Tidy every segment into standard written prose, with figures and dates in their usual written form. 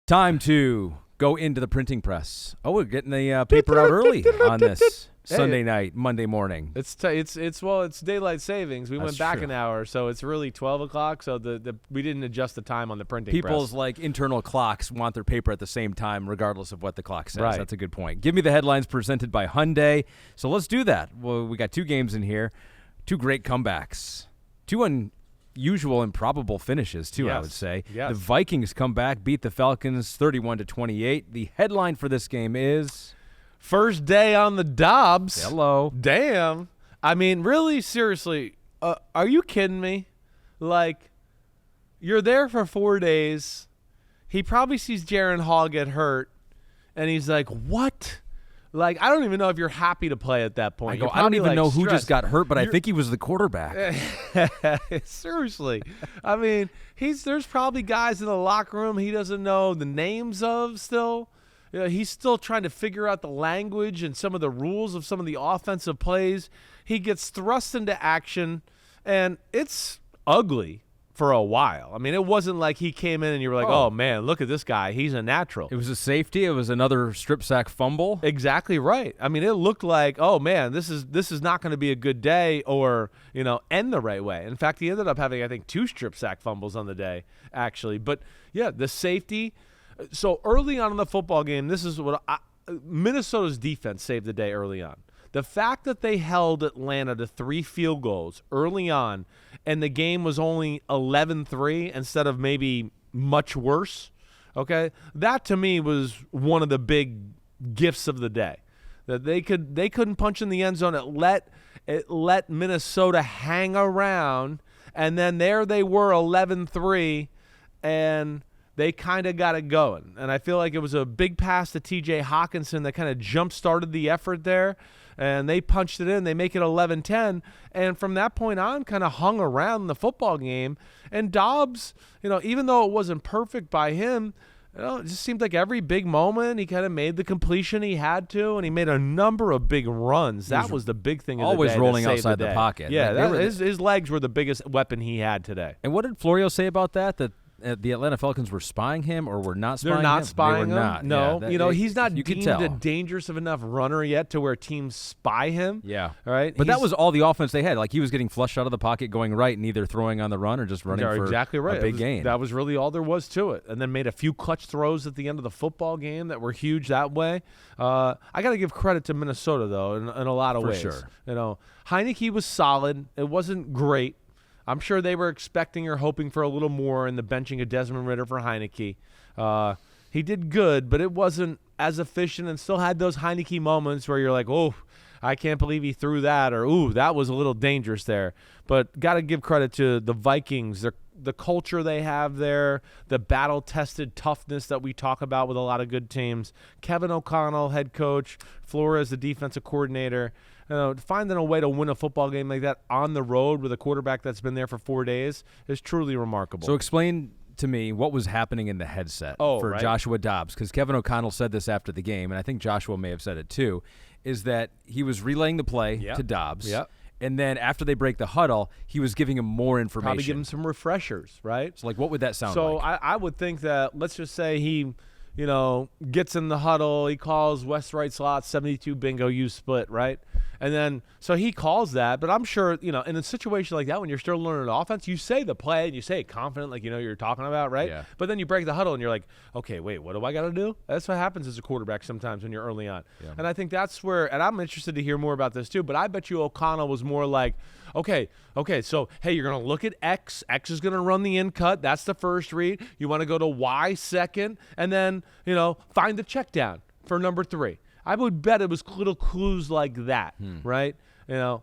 Time to go into the printing press. Oh, we're getting the paper out early on this Sunday night, Monday morning. It's daylight savings. We went back an hour, so it's really 12 o'clock. So we didn't adjust the time on the printing People's press. internal clocks want their paper at the same time, regardless of what the clock says. Right. That's a good point. Give me the headlines presented by Hyundai. So let's do that. Well, we got two games in here, two great comebacks, two unusual and probable finishes too. Yes. I would say. Yes. The Vikings come back, beat the Falcons 31-28. The headline for this game is First day on the Dobbs. hello. Damn. I mean, really, seriously, are you kidding me? Like, you're there for 4 days. He probably sees Jaron Hall get hurt, and he's like, what? Like, I don't even know if you're happy to play at that point. I don't even know who just got hurt, but I think he was the quarterback. Seriously. I mean, there's probably guys in the locker room he doesn't know the names of still. You know, he's still trying to figure out the language and some of the rules of some of the offensive plays. He gets thrust into action, and it's ugly for a while. I mean, it wasn't like he came in and you were like, oh man, look at this guy. He's a natural. It was a safety. It was another strip sack fumble. Exactly right. I mean, it looked like, oh man, this is not going to be a good day or, end the right way. In fact, he ended up having, I think, 2 strip sack fumbles on the day, actually. But yeah, the safety. So early on in the football game, this is what Minnesota's defense saved the day early on. The fact that they held Atlanta to 3 field goals early on and the game was only 11-3 instead of maybe much worse, okay, that to me was one of the big gifts of the day. That they couldn't punch in the end zone. It let Minnesota hang around, and then there they were 11-3, and they kind of got it going. And I feel like it was a big pass to T.J. Hawkinson that kind of jump-started the effort there. And they punched it in. They make it 11-10. And from that point on, kind of hung around the football game. And Dobbs, even though it wasn't perfect by him, it just seemed like every big moment he kind of made the completion he had to, and he made a number of big runs. That was the big thing of the day. Always rolling outside the pocket. Yeah, his legs were the biggest weapon he had today. And what did Florio say about that? That the Atlanta Falcons were spying him or were not spying him? They're not spying him. Not. No. Yeah, he's not you deemed a dangerous of enough runner yet to where teams spy him. Yeah. All right. But that was all the offense they had. Like, he was getting flushed out of the pocket going right and either throwing on the run or just running for exactly right. a big gain. That was really all there was to it. And then made a few clutch throws at the end of the football game that were huge that way. I got to give credit to Minnesota, though, in a lot of ways. For sure. Heineke was solid. It wasn't great. I'm sure they were expecting or hoping for a little more in the benching of Desmond Ridder for Heineke. He did good, but it wasn't as efficient and still had those Heineke moments where you're like, oh, I can't believe he threw that, or, ooh, that was a little dangerous there. But got to give credit to the Vikings, the culture they have there, the battle-tested toughness that we talk about with a lot of good teams. Kevin O'Connell, head coach, Flores, the defensive coordinator. Finding a way to win a football game like that on the road with a quarterback that's been there for 4 days is truly remarkable. So explain to me what was happening in the headset for Joshua Dobbs, because Kevin O'Connell said this after the game, and I think Joshua may have said it too, is that he was relaying the play to Dobbs. Yep. And then after they break the huddle, he was giving him more information. Probably give him some refreshers, right? So, what would that sound like? So I would think that, let's just say he gets in the huddle, he calls West right slot, 72 bingo, you split, right? And then, so he calls that, but I'm sure, in a situation like that, when you're still learning an offense, you say the play and you say it confident, like you're talking about, right? Yeah. But then you break the huddle and you're like, okay, wait, what do I got to do? That's what happens as a quarterback sometimes when you're early on. Yeah. And I think that's where, and I'm interested to hear more about this too, but I bet you O'Connell was more like, okay, so, hey, you're going to look at X. X is going to run the in cut. That's the first read. You want to go to Y second, and then, find the check down for number 3. I would bet it was little clues like that, right?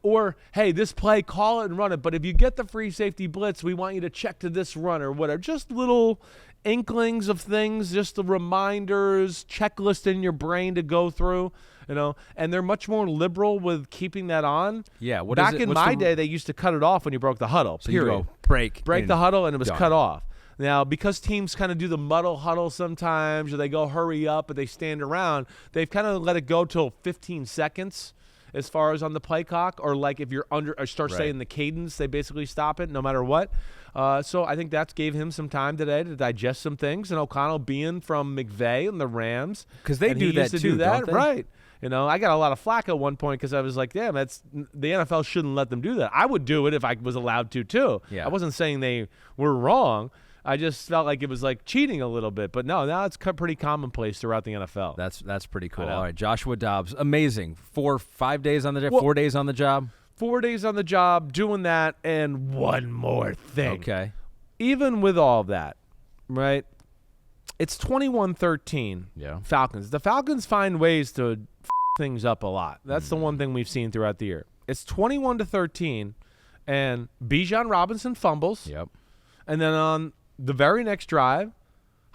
Or, hey, this play, call it and run it. But if you get the free safety blitz, we want you to check to this run or whatever. Just little inklings of things, just the reminders, checklist in your brain to go through, and they're much more liberal with keeping that on. Yeah. Back in my day, they used to cut it off when you broke the huddle, so period. You go break the huddle, and it was done. cut off. Now, because teams kind of do the muddle huddle sometimes, or they go hurry up, but they stand around, they've kind of let it go till 15 seconds. as far as on the play clock, or like if you're under or start saying the cadence, they basically stop it no matter what. So I think that gave him some time today to digest some things. And O'Connell being from McVay and the Rams, because they do that too, don't they? Right. You know, I got a lot of flack at one point because I was like, damn, the NFL shouldn't let them do that. I would do it if I was allowed to too. Yeah. I wasn't saying they were wrong. I just felt like it was like cheating a little bit. But no, now it's pretty commonplace throughout the NFL. That's pretty cool. All right, Joshua Dobbs, amazing. 5 days on the job, 4 days on the job? 4 days on the job, doing that, and one more thing. Okay. Even with all of that, right, it's 21-13 Falcons. The Falcons find ways to things up a lot. That's the one thing we've seen throughout the year. It's 21-13, and Bijan Robinson fumbles. Yep. And then on the very next drive,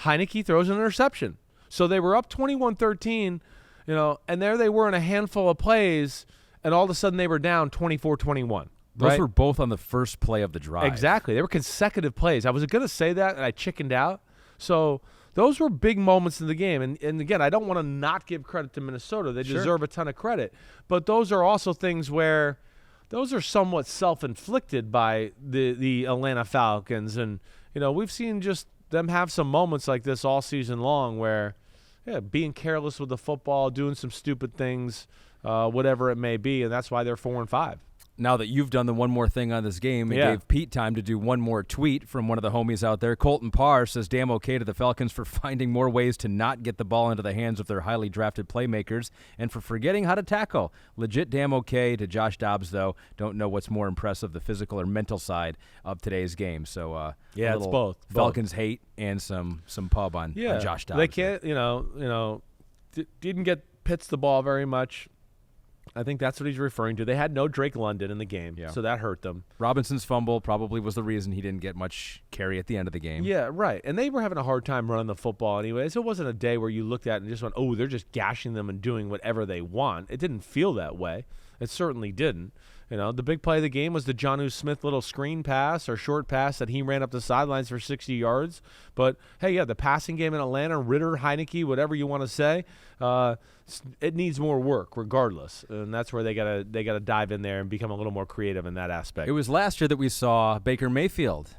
Heineke throws an interception. So they were up 21-13, and there they were in a handful of plays, and all of a sudden they were down 24-21. Those were both on the first play of the drive. Exactly. They were consecutive plays. I was going to say that, and I chickened out. So those were big moments in the game. And again, I don't want to not give credit to Minnesota. They deserve a ton of credit. But those are also things where those are somewhat self-inflicted by the Atlanta Falcons. And, we've seen just them have some moments like this all season long where, being careless with the football, doing some stupid things, whatever it may be, and that's why they're 4-5. Now that you've done the one more thing on this game, it gave Pete time to do one more tweet from one of the homies out there. Colton Parr says, damn okay to the Falcons for finding more ways to not get the ball into the hands of their highly drafted playmakers and for forgetting how to tackle. Legit damn okay to Josh Dobbs, though. Don't know what's more impressive, the physical or mental side of today's game. So, it's both. Falcons hate and some pub on Josh Dobbs. They can't, didn't get Pitts the ball very much. I think that's what he's referring to. They had no Drake London in the game, so that hurt them. Robinson's fumble probably was the reason he didn't get much carry at the end of the game. Yeah, right. And they were having a hard time running the football anyways. It wasn't a day where you looked at it and just went, oh, they're just gashing them and doing whatever they want. It didn't feel that way. It certainly didn't. The big play of the game was the Jonnu Smith little screen pass or short pass that he ran up the sidelines for 60 yards. But, hey, the passing game in Atlanta, Ritter, Heineke, whatever you want to say, it needs more work regardless. And that's where they gotta dive in there and become a little more creative in that aspect. It was last year that we saw Baker Mayfield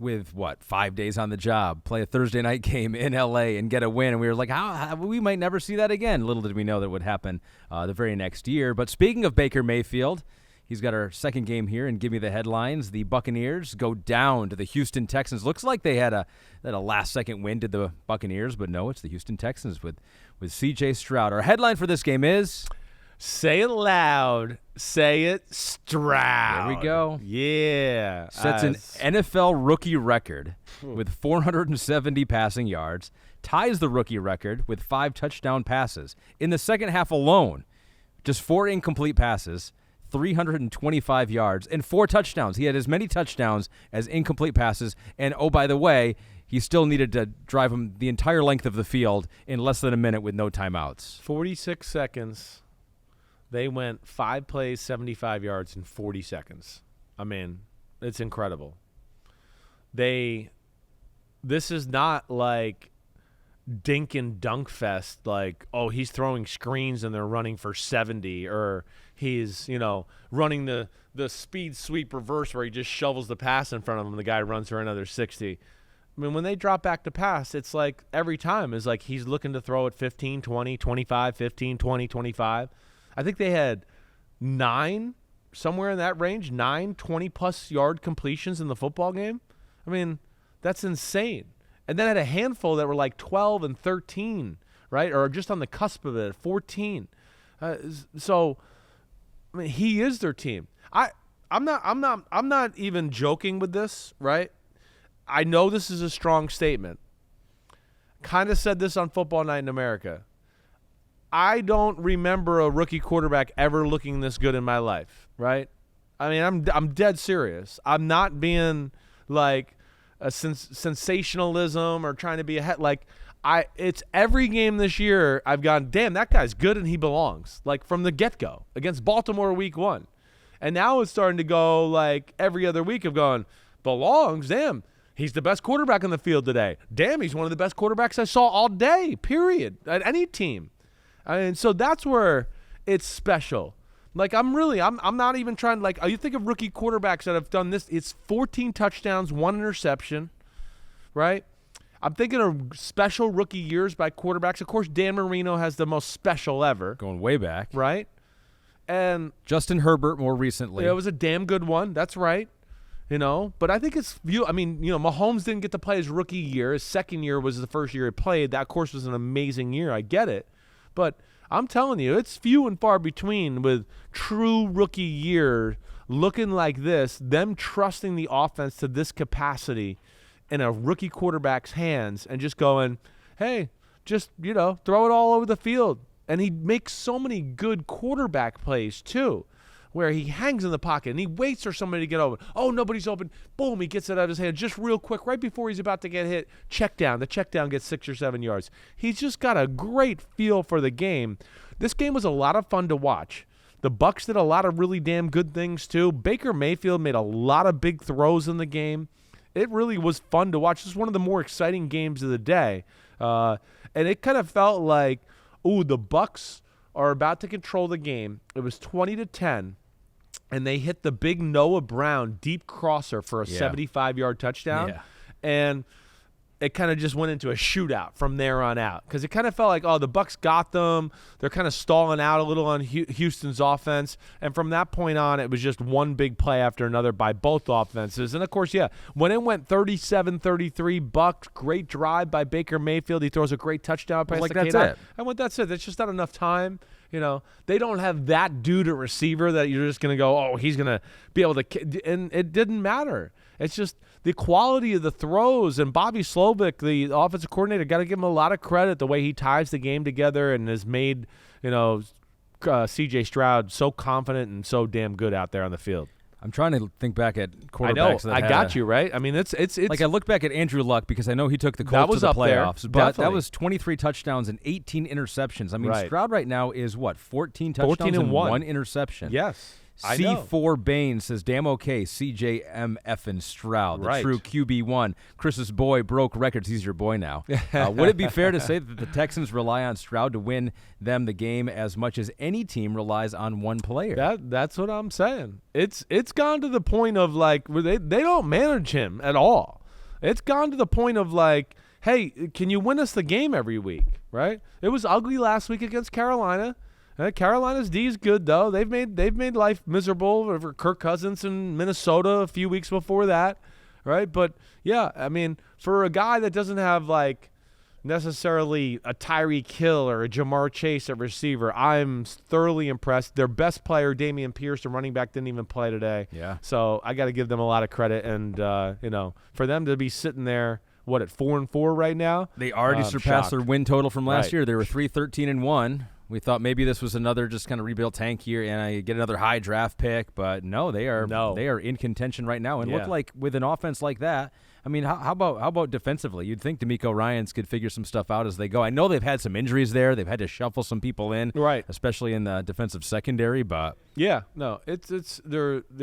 with, 5 days on the job, play a Thursday night game in L.A. and get a win. And we were like, how we might never see that again. Little did we know that would happen the very next year. But speaking of Baker Mayfield, he's got our second game here, and give me the headlines. The Buccaneers go down to the Houston Texans. Looks like they had a last-second win to the Buccaneers, but no, it's the Houston Texans with C.J. Stroud. Our headline for this game is... Say it loud. Say it, Stroud. There we go. Yeah. Sets an NFL rookie record with 470 passing yards. Ties the rookie record with 5 touchdown passes. In the second half alone, just 4 incomplete passes, 325 yards, and 4 touchdowns. He had as many touchdowns as incomplete passes. And, oh, by the way, he still needed to drive him the entire length of the field in less than a minute with no timeouts. 46 seconds. They went 5 plays, 75 yards in 40 seconds. I mean, it's incredible. This is not like dink and dunk fest, like, oh, he's throwing screens and they're running for 70, or he's, running the speed sweep reverse where he just shovels the pass in front of him and the guy runs for another 60. I mean, when they drop back to pass, it's like every time is like he's looking to throw at 15, 20, 25, 15, 20, 25. I think they had 9, somewhere in that range, 9 20-plus yard completions in the football game. I mean, that's insane. And then had a handful that were like 12 and 13, right, or just on the cusp of it, 14. So, I mean, he is their team. I'm not even joking with this, right? I know this is a strong statement. Kind of said this on Football Night in America. I don't remember a rookie quarterback ever looking this good in my life, right? I mean, I'm dead serious. I'm not being like a sensationalism or trying to be it's every game this year I've gone, damn, that guy's good and he belongs, like from the get-go against Baltimore week 1. And now it's starting to go like every other week of going, belongs, damn, he's the best quarterback on the field today. Damn, he's one of the best quarterbacks I saw all day, period, at any team. I mean, so that's where it's special Like, I'm not even trying to, like, you think of rookie quarterbacks that have done this. It's 14 touchdowns, 1 interception, right? I'm thinking of special rookie years by quarterbacks. Of course, Dan Marino has the most special ever. Going way back. Right? And Justin Herbert more recently. It was a damn good one. That's right. But I think Mahomes didn't get to play his rookie year. His second year was the first year he played. That, of course, was an amazing year. I get it. But I'm telling you, it's few and far between with true rookie year looking like this, them trusting the offense to this capacity in a rookie quarterback's hands and just going, hey, just, throw it all over the field. And he makes so many good quarterback plays, too, where he hangs in the pocket and he waits for somebody to get open. Oh, nobody's open. Boom, he gets it out of his hand just real quick right before he's about to get hit. Check down. The check down gets 6 or 7 yards. He's just got a great feel for the game. This game was a lot of fun to watch. The Bucs did a lot of really damn good things, too. Baker Mayfield made a lot of big throws in the game. It really was fun to watch. This was one of the more exciting games of the day. And it kind of felt like, the Bucs are about to control the game. It was 20-10, and they hit the big Noah Brown deep crosser for a 75-yard touchdown. Yeah. And it kind of just went into a shootout from there on out because it kind of felt like, the Bucs got them. They're kind of stalling out a little on Houston's offense. And from that point on, it was just one big play after another by both offenses. And, of course, when it went 37-33 Bucs, great drive by Baker Mayfield. He throws a great touchdown pass. That's it. That's it. That's just not enough time. They don't have that dude at receiver that you're just going to go, he's going to be able to – and it didn't matter. It's just the quality of the throws. And Bobby Slovic, the offensive coordinator, got to give him a lot of credit the way he ties the game together and has made, C.J. Stroud so confident and so damn good out there on the field. I'm trying to think back at quarterbacks. I got you, right? I mean, it's like I look back at Andrew Luck because I know he took the Colts to the playoffs, but that was 23 touchdowns and 18 interceptions. I mean, Stroud right now is 14 touchdowns and 1 interception. Yes. C4 Baines says, damn okay, CJM effing Stroud, the true QB1. Chris's boy broke records. He's your boy now. Would it be fair to say that the Texans rely on Stroud to win them the game as much as any team relies on one player? That's what I'm saying. It's gone to the point of, like, where they don't manage him at all. It's gone to the point of, like, hey, can you win us the game every week, right? It was ugly last week against Carolina. Carolina's D is good, though. They've made life miserable for Kirk Cousins in Minnesota a few weeks before that, right? But, I mean, for a guy that doesn't have, like, necessarily a Tyreek Hill or a Jamar Chase at receiver, I'm thoroughly impressed. Their best player, Dameon Pierce, the running back, didn't even play today. Yeah. So I got to give them a lot of credit. And, for them to be sitting there, at 4-4 right now? They already surpassed their win total from last year. They were 3-13-1. We thought maybe this was another just kind of rebuild tank year and I get another high draft pick, but no, they are in contention right now and look like with an offense like that. I mean, how about defensively? You'd think D'Amico Ryans could figure some stuff out as they go. I know they've had some injuries there; they've had to shuffle some people in, right? Especially in the defensive secondary. But they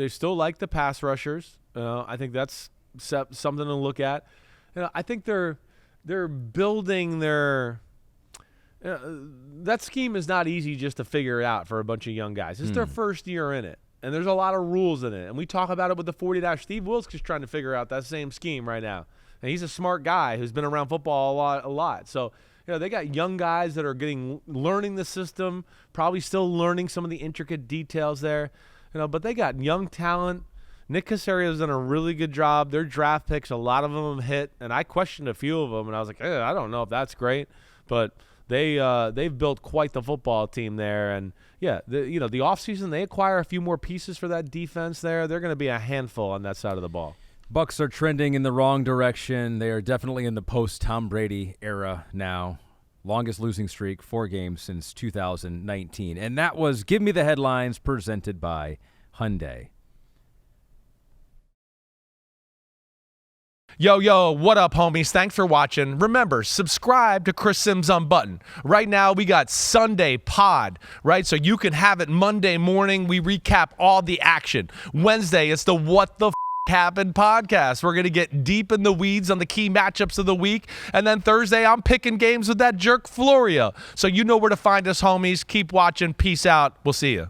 still like the pass rushers. I think that's something to look at. I think they're building their. That scheme is not easy just to figure out for a bunch of young guys. It's their first year in it, and there's a lot of rules in it. And we talk about it with the 40-. Steve Wilkes is trying to figure out that same scheme right now. And he's a smart guy who's been around football a lot. So, they got young guys that are learning the system, probably still learning some of the intricate details there. But they got young talent. Nick Casario's done a really good job. Their draft picks, a lot of them hit, and I questioned a few of them, and I was like, I don't know if that's great, but they've built quite the football team there, and the offseason they acquire a few more pieces for that defense there. They're going to be a handful on that side of the ball. Bucs are trending in the wrong direction. They are definitely in the post-Tom Brady era now. Longest losing streak, 4 games since 2019, and that was Give Me the Headlines presented by Hyundai. Yo, what up, homies? Thanks for watching. Remember, subscribe to Chris Simms Unbuttoned. Right now, we got Sunday Pod, right? So you can have it Monday morning. We recap all the action. Wednesday, it's the What the Happened podcast. We're going to get deep in the weeds on the key matchups of the week. And then Thursday, I'm picking games with that jerk Florio. So you know where to find us, homies. Keep watching. Peace out. We'll see you.